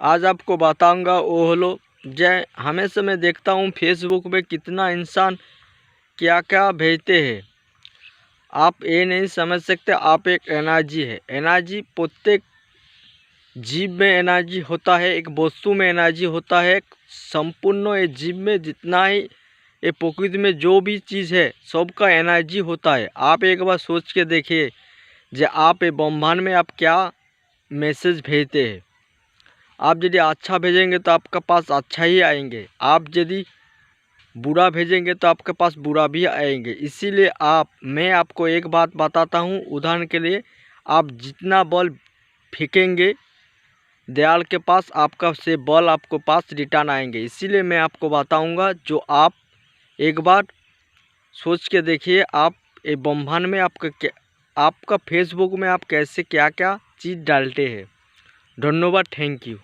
आज आपको बताऊंगा वो हलो जय। हमेशा मैं देखता हूँ फेसबुक पे कितना इंसान क्या क्या भेजते हैं। आप ये नहीं समझ सकते, आप एक एनर्जी है। एनर्जी प्रत्येक जीव में एनर्जी होता है, एक वस्तु में एनर्जी होता है। संपूर्ण ये जीव में जितना ही ये प्रकृति में जो भी चीज़ है सबका एनर्जी होता है। आप एक बार सोच के देखिए जो आप ये ब्रह्मांड में आप क्या मैसेज भेजते हैं। आप यदि अच्छा भेजेंगे तो आपके पास अच्छा ही आएंगे, आप यदि बुरा भेजेंगे तो आपके पास बुरा भी आएंगे। इसीलिए मैं आपको एक बात बताता हूँ उदाहरण के लिए, आप जितना बॉल फेंकेंगे दीवार के पास आपका से बॉल आपको पास रिटर्न आएंगे। इसीलिए मैं आपको बताऊंगा जो आप एक बार सोच के देखिए, आप ये ब्रह्मांड में आपका फेसबुक में आप कैसे क्या क्या चीज़ डालते हैं। धन्यवाद, थैंक यू।